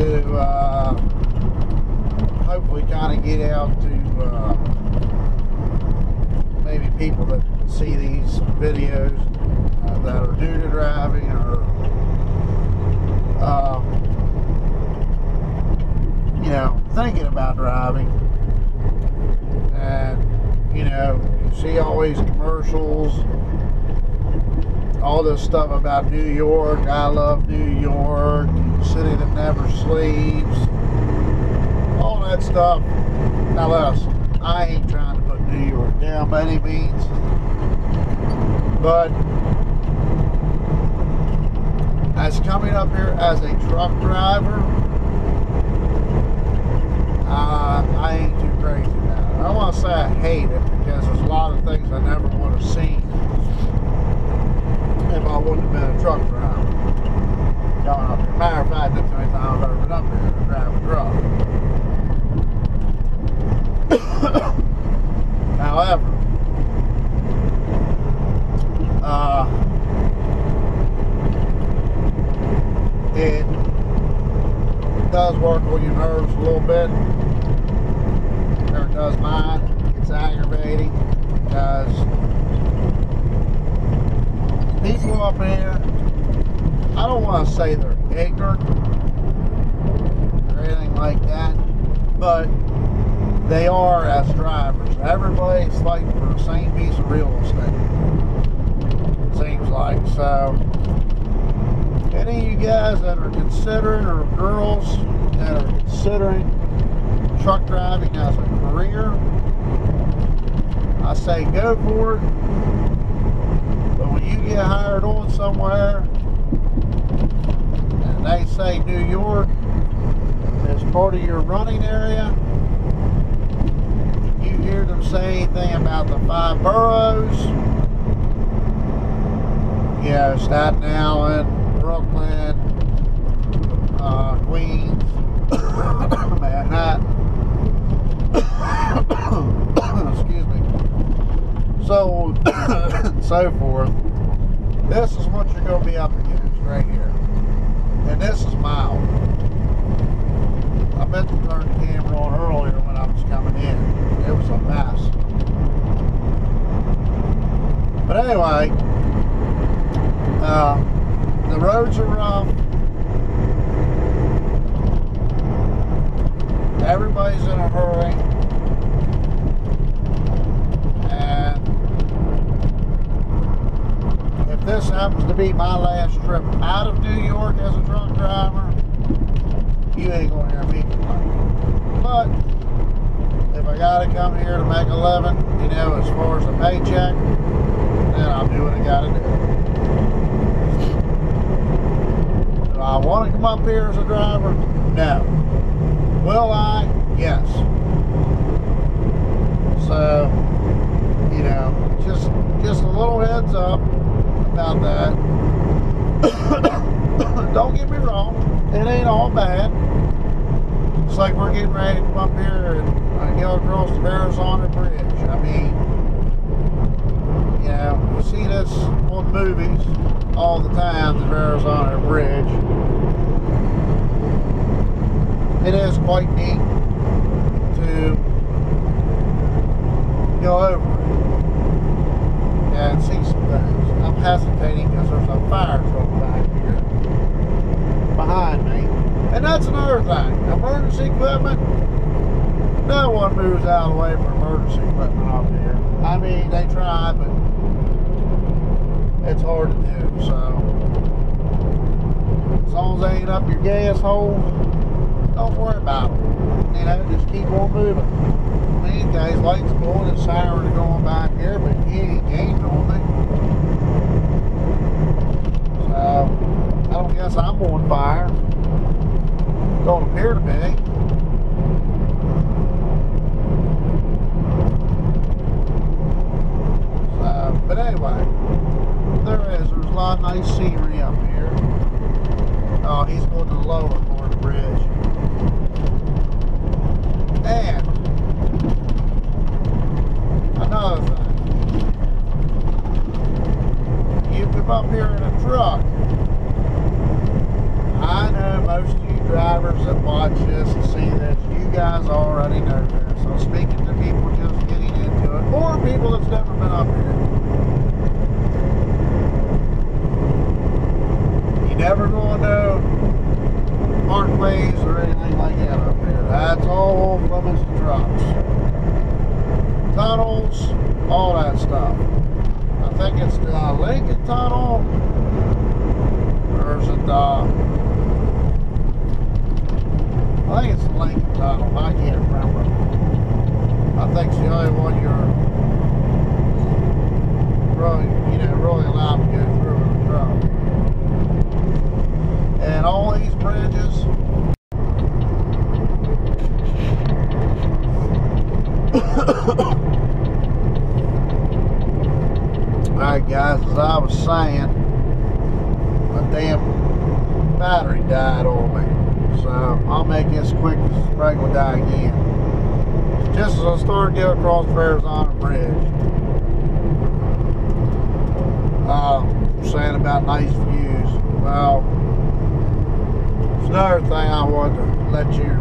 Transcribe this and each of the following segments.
to hopefully kind of get out to maybe people that see these videos that are new to driving or you know, thinking about driving. And you know, you see all these commercials, all this stuff about New York. I love New York, city that never sleeps, all that stuff. Now listen, I ain't trying to put New York down by any means, but as coming up here as a truck driver, I ain't too crazy about it. I don't want to say I hate it, because there's a lot of things I never would have seen if I wouldn't have been a truck driver. Going up here. Matter of fact, that's the only time I've ever been up here to drive a truck. However, it does work on your nerves a little bit. Or it does mine. It's aggravating because people up here, I don't want to say they're ignorant or anything like that, but they are as drivers. Everybody's fighting for the same piece of real estate, seems like. So any of you guys that are considering, or girls that are considering truck driving as a career, I say go for it. But when you get hired on somewhere and they say New York is part of your running area, you hear them say anything about the 5 boroughs, you know, Staten Island, Brooklyn, Queens, Manhattan, excuse me, so so forth. This is what you're going to be up against right here, and this is mild. I meant to turn the camera on earlier when I was coming in. It was a mess. But anyway, the roads are rough. Everybody's in a hurry. And if this happens to be my last trip out of New York as a truck driver, you ain't gonna hear me complain. But if I gotta come here to make a living, you know, as far as a paycheck, then I'll do what I gotta do. Do I want to come up here as a driver? No. Will I? Yes. So, you know, just a little heads up about that. Don't get me wrong, it ain't all bad. It's like we're getting ready to come up here and go across the Verrazano Bridge. I mean, you know, you see this on movies all the time, the Verrazano Bridge. It is quite neat to go over it and see some things. I'm hesitating because there's a fire truck back here behind me. And that's another thing. Emergency equipment, no one moves out of the way for emergency equipment up here. I mean, they try, but it's hard to do. So, as long as they ain't up your gas hole, don't worry about it. You know, just keep on moving. I mean, guys, lights going, it's siren going back here, but he ain't gained on me. So, I don't guess I'm on fire. Don't appear to be. But anyway, there's a lot of nice scenery up here. Oh, he's going to the lower part of the bridge. And another thing, you come up here in a truck. I know most of you drive drivers that watch this and see this, you guys already know this. I'm speaking to people just getting into it, or people that's never been up here. You never gonna know parkways or anything like that up here. That's all limits to drops. Tunnels, all that stuff. I think it's the Lincoln Tunnel, or is it I think it's the Lincoln Tunnel. I can't remember. I think it's the only one you're really allowed to go through with a truck. And all these bridges, alright guys, as I was saying, my damn battery died on me. So I'll make this quick because it's probably going to die again. Just as I started to get across Verrazano Bridge, saying about nice views. Well, there's another thing I wanted to let you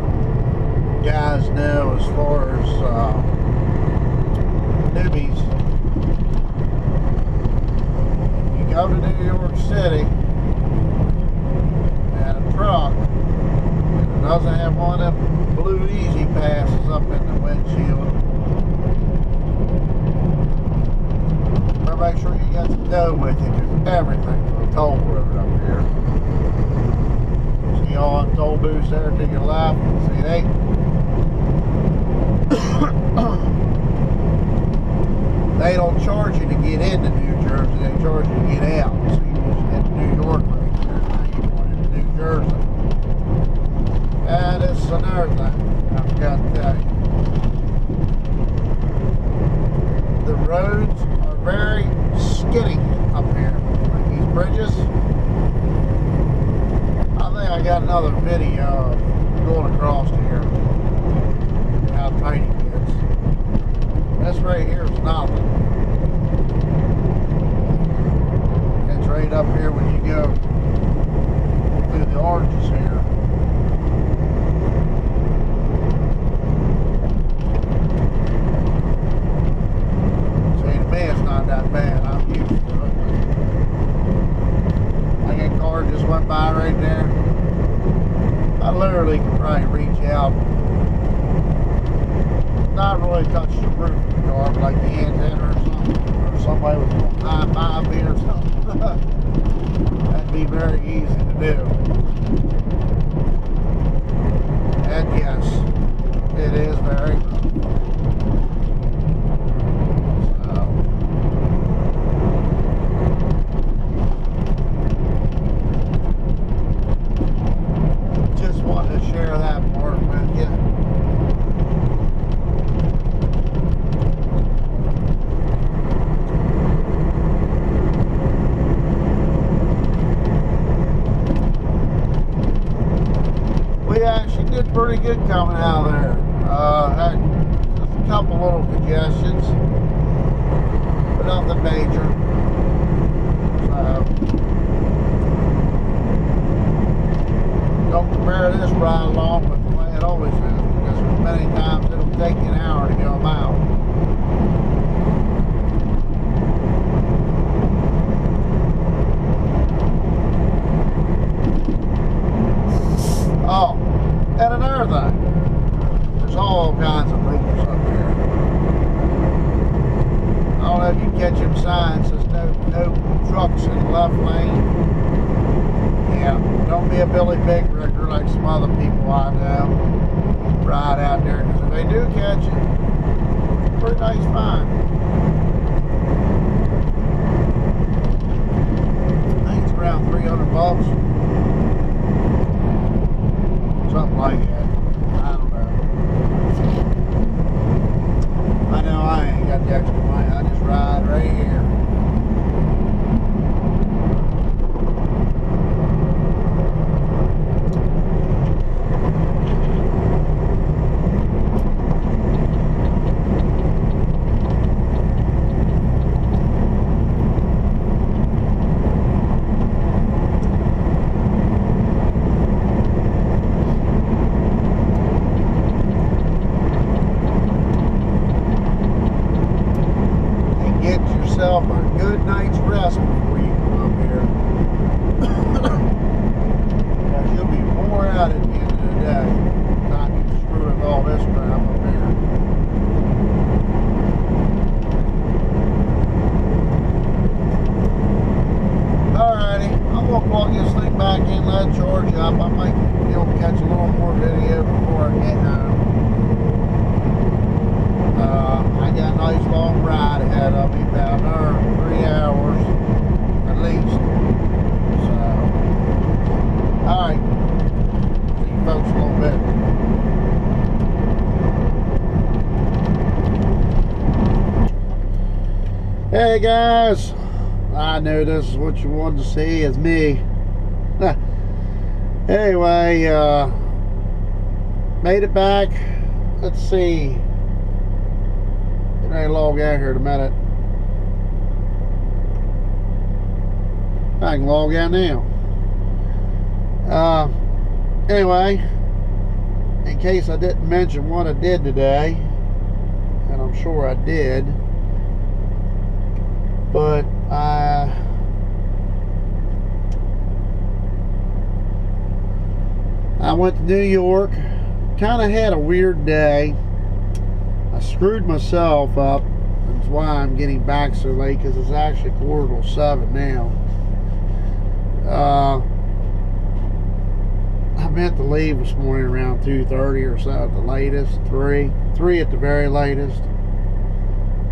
guys know as far as newbies. You go to New York City and a truck doesn't have one of them blue easy passes up in the windshield. Better make sure you got some dough with you, because everything's a toll road up here. See all them toll booths there to your left? See, they don't charge you to get into New Jersey, they charge you to get out. So you just hit New York right there, now you're going into New Jersey. And it's another thing I forgot to tell you. The roads are very skinny up here. Like these bridges. I think I got another video of going across here. How tight it gets. This right here is nothing. It's right up here when you go through the oranges here. That bad. I'm used to it. Like that car just went by right there. I literally could probably reach out, not really touch the roof of the car, but like the antenna or something, or somebody was going high by me or something. That'd be very easy to do. And yes, it is very rough. Pretty good coming out of there. Had just a couple little congestions, but nothing major. So don't compare this ride along with the way it always is, because many times it'll take you an hour to go a mile. Oh. And another thing, there's all kinds of rules up here. I don't know if you catch them signs that says no trucks in the left lane. Yeah, don't be a Billy Big Ricker like some other people I know ride out there, because if they do catch you, pretty nice fine. I think it's around $300. Something like that. I don't know. I know I ain't got the extra money. I just ride right here. day. Time you screw with all this crap up here. Alrighty, I'm gonna plug this thing back in, let it charge up. I might be able to catch a little more video before I get home. I got a nice long ride ahead of me, about another 3 hours at least. So, alright, see you folks in a little bit. Hey guys, I know this is what you wanted to see, is me. Anyway, made it back. Let's see. Can I log out here in a minute? I can log out now. Anyway, in case I didn't mention what I did today, and I'm sure I did, but I went to New York. Kind of had a weird day. I screwed myself up. That's why I'm getting back so late, because it's actually 7:15 now. I meant to leave this morning around 2:30 or so at the latest, 3 at the very latest.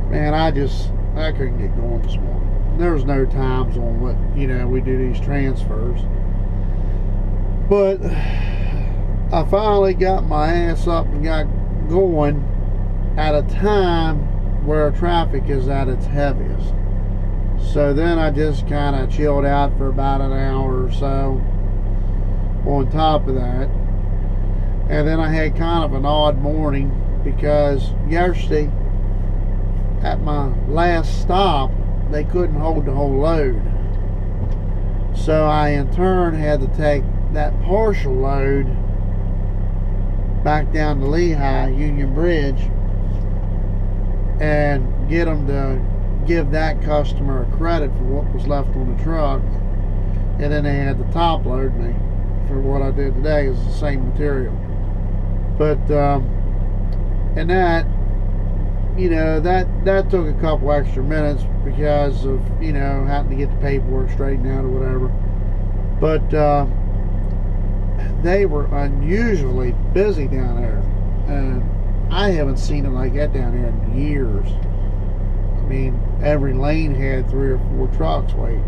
Man, I couldn't get going this morning. There was no times on what, we do these transfers. But I finally got my ass up and got going at a time where traffic is at its heaviest. So then I just kind of chilled out for about an hour or so on top of that. And then I had kind of an odd morning, because yesterday at my last stop they couldn't hold the whole load. So I in turn had to take that partial load back down to Lehigh Union Bridge and get them to give that customer a credit for what was left on the truck, and then they had to top load me for what I did today. Is the same material, but and that that took a couple extra minutes because of having to get the paperwork straightened out or whatever. But they were unusually busy down there, and I haven't seen it like that down there in years. I mean, every lane had 3 or 4 trucks waiting.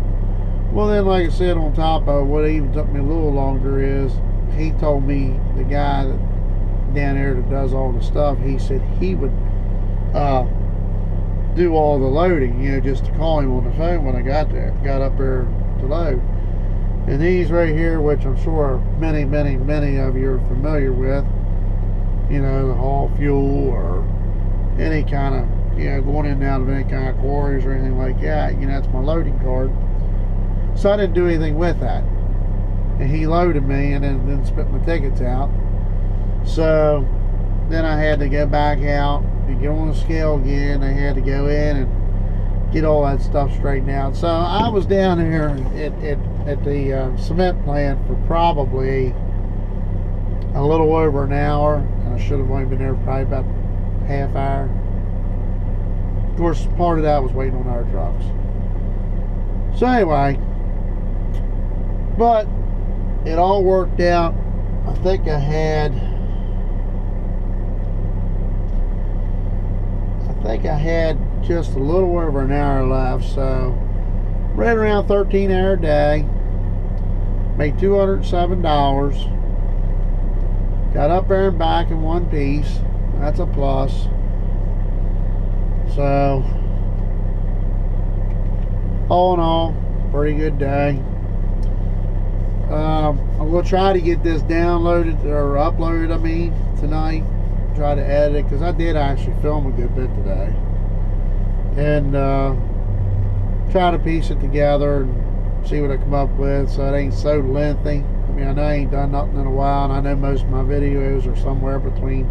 Well, then, like I said, on top of what even took me a little longer is, he told me, the guy that down there that does all the stuff, he said he would do all the loading, just to call him on the phone when I got up there to load. And these right here, which I'm sure many of you are familiar with, the haul fuel or any kind of, going in and out of any kind of quarries or anything like that, that's my loading card. So I didn't do anything with that. And he loaded me and then spit my tickets out. So then I had to go back out and get on the scale again. I had to go in and get all that stuff straightened out. So I was down here at the cement plant for probably a little over an hour, and I should have only been there for probably about a half hour. Of course, part of that was waiting on our trucks. So anyway, but it all worked out. I think I had just a little over an hour left, so right around 13-hour day. Made $207. Got up there and back in one piece. That's a plus. So all in all, pretty good day. I'm going to try to get this downloaded or uploaded, tonight. Try to edit it, because I did actually film a good bit today. And try to piece it together and see what I come up with, so it ain't so lengthy. I know I ain't done nothing in a while, and I know most of my videos are somewhere between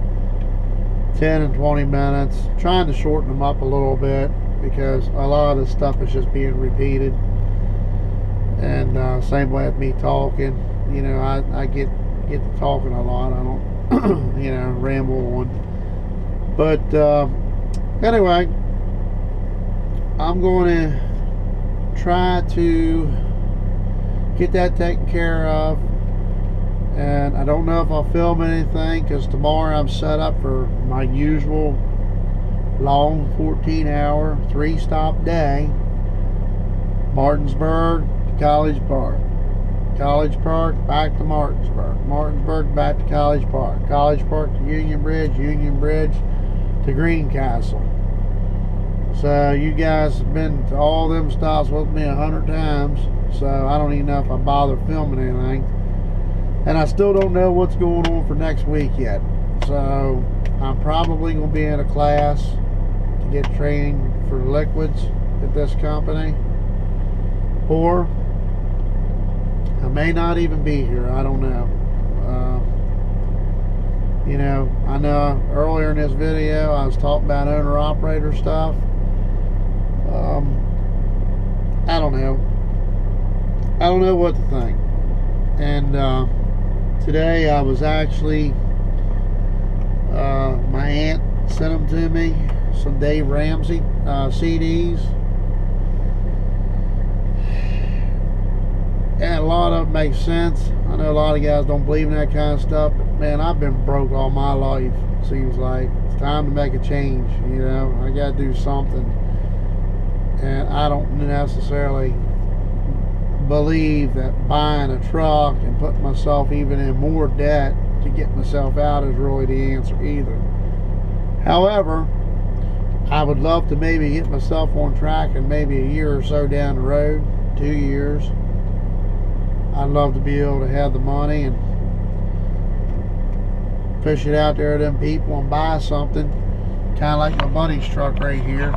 10 and 20 minutes. Trying to shorten them up a little bit, because a lot of the stuff is just being repeated. And same way with me talking, I get get to talking a lot. I don't, you know, ramble on. But anyway, I'm going to try to get that taken care of. And I don't know if I'll film anything, because tomorrow I'm set up for my usual long 14-hour 3-stop day. Martinsburg to College Park, College Park back to Martinsburg, Martinsburg back to College Park, College Park to Union Bridge, Union Bridge to Greencastle. So you guys have been to all them stops with me 100 times, so I don't even know if I bother filming anything. And I still don't know what's going on for next week yet. So I'm probably going to be in a class to get training for liquids at this company. Or I may not even be here. I don't know. You know, I know earlier in this video I was talking about owner-operator stuff. I don't know. I don't know what to think. And today I was actually, my aunt sent them to me, some Dave Ramsey CDs. And a lot of it makes sense. I know a lot of guys don't believe in that kind of stuff, but man, I've been broke all my life. Seems like it's time to make a change. You know, I got to do something. And I don't necessarily believe that buying a truck and putting myself even in more debt to get myself out is really the answer either. However, I would love to maybe get myself on track, and maybe a year or so down the road, 2 years, I'd love to be able to have the money and push it out there to them people and buy something, kind of like my buddy's truck right here.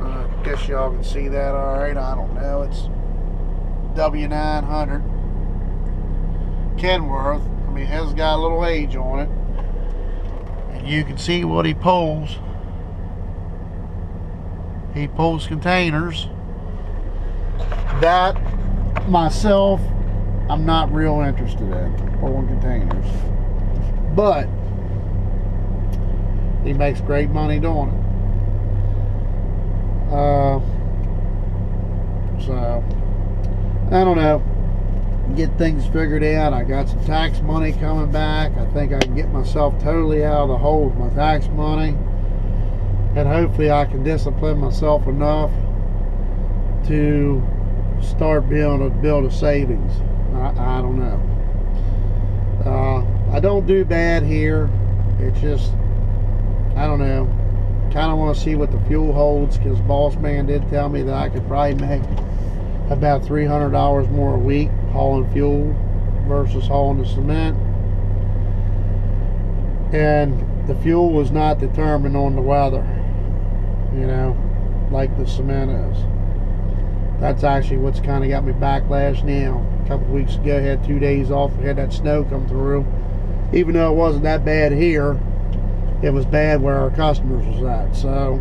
I guess y'all can see that all right. I don't know. It's W900 Kenworth. I mean, it has got a little age on it. And you can see what he pulls. He pulls containers. That, myself, I'm not real interested in, pulling containers. But he makes great money doing it. So, I don't know. Get things figured out. I got some tax money coming back. I think I can get myself totally out of the hole with my tax money. And hopefully I can discipline myself enough to start being able to build a savings. I don't know. I don't do bad here. It's just, I don't know. Kind of want to see what the fuel holds, because Boss Man did tell me that I could probably make about $300 more a week hauling fuel versus hauling the cement. And the fuel was not determined on the weather, you know, like the cement is. That's actually what's kind of got me backlash now. A couple weeks ago, I had 2 days off. We had that snow come through. Even though it wasn't that bad here, it was bad where our customers was at. So,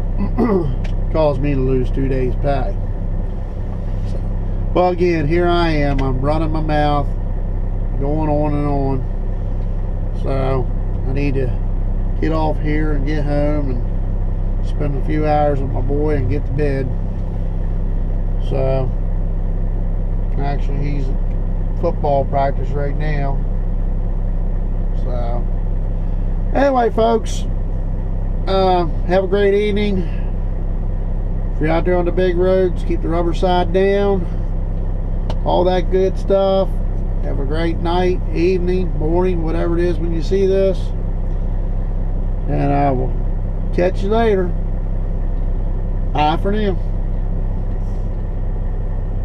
caused me to lose 2 days pay. So, well, again, here I am. I'm running my mouth, going on and on. So, I need to get off here and get home and spend a few hours with my boy and get to bed. So, actually he's at football practice right now. So, anyway, folks, have a great evening. If you're out there on the big roads, keep the rubber side down. All that good stuff. Have a great night, evening, morning, whatever it is when you see this. And I will catch you later. Bye for now.